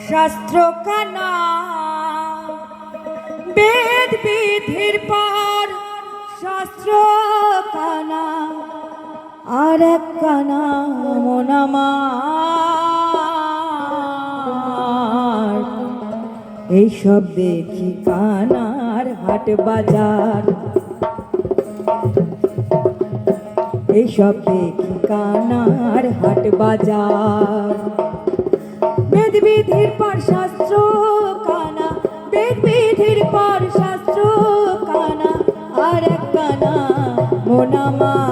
শাস্ত্র কানা বেদ বিধির পর শাস্ত্র কানা আর এক কানা মন আমার। এইসব দেখি কানার হাট বাজার, এইসব দেখি কানার হাট বাজার। বেদ বিধির পর শাস্ত্র কানা, বেদ বিধির পর শাস্ত্র কানা আর এক কানা মন আমার।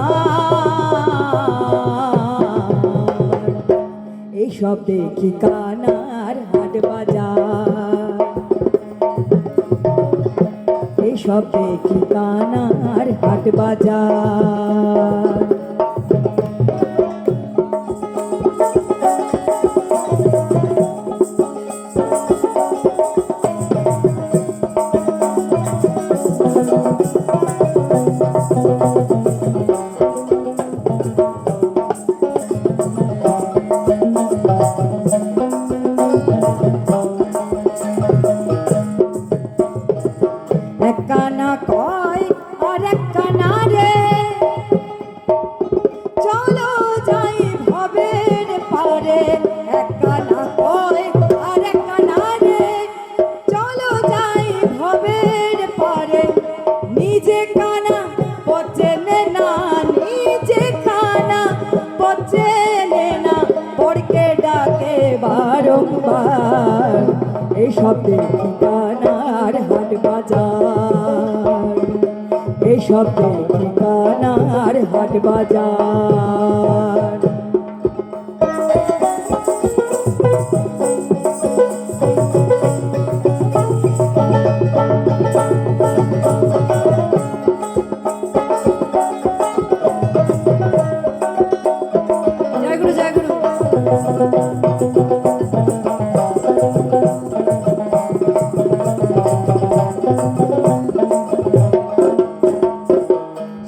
এইসব দেখি কানার হাট বাজার, এইসব দেখি কানার হাট বাজার। এক কানা কয় আর এক কানা রে, চলো যাই ভবের পারে। এক কানা কয় আর এক কানা রে, চলো যাই ভবের পারে। নিজে কানা পচেনে না, নিজে কানা পচেনে না, পরকে ডাকে বারংবার। এইসব দেখি কানার হাট বাজার, এইসব দেখি কানার হাট বাজার। জয় গুরু, জয় গুরু।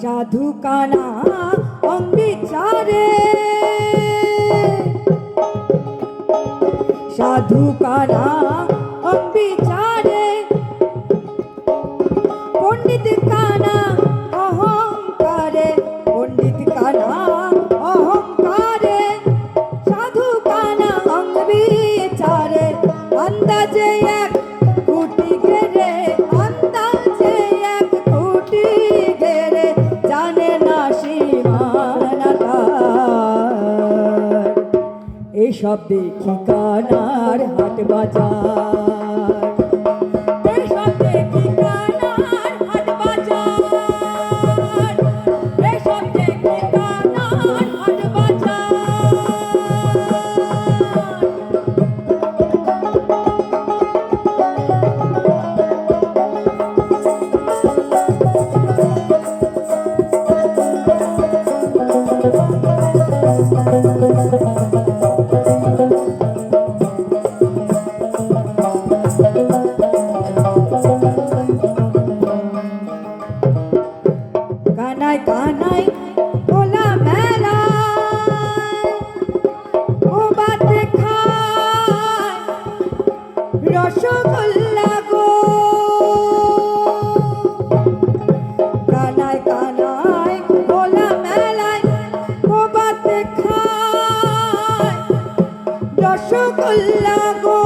সাধু কানা অঙ্গিচারে, সাধু কানা অঙ্গিচারে। পণ্ডিত কানা অহংকারে, পণ্ডিত কানা অহংকারে। সাধু কানা অঙ্গিচারে। আন্দাজে এক কুটি ঘেরে, আন্দাজে এক কুটি ঘেরে, জানে না সীমানা তার। এইসব দেখি কানার হাট বাজার, এইসব দেখি কানার হাট বাজার, এইসব দেখি কানার হাট বাজার। কানাই কানাই খোলা মেলা, ও বাতে খায় রসগোল্লা গো। কানাই কানাই খোলা মেলায়, ও বাতে খায় রসগোল্লা গো।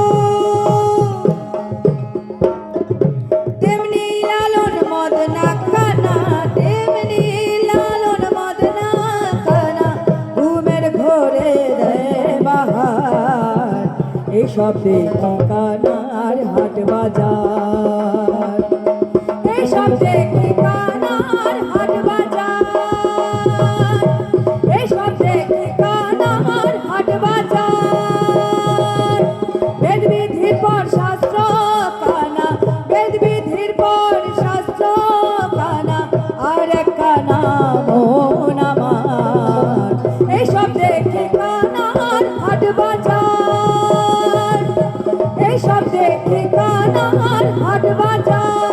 তেমনি লালন মদনা কানা, তেমনি লালন মদনা কানা, ঘুমের ঘোরে দেয় বাহার। এইসব দেখি কানার হাট বাজার, এইসব দেখি কানার হাট বাজার, এইসব দেখি কানার হাট বাজার। বেদ বিধির পর শাস্ত্র কানা, বেদ বিধির পর শাস্ত্র কানা আর এক কানা মন আমার। এইসব দেখি কানার হাট বাজার, এইসব দেখি কানার হাট বাজার।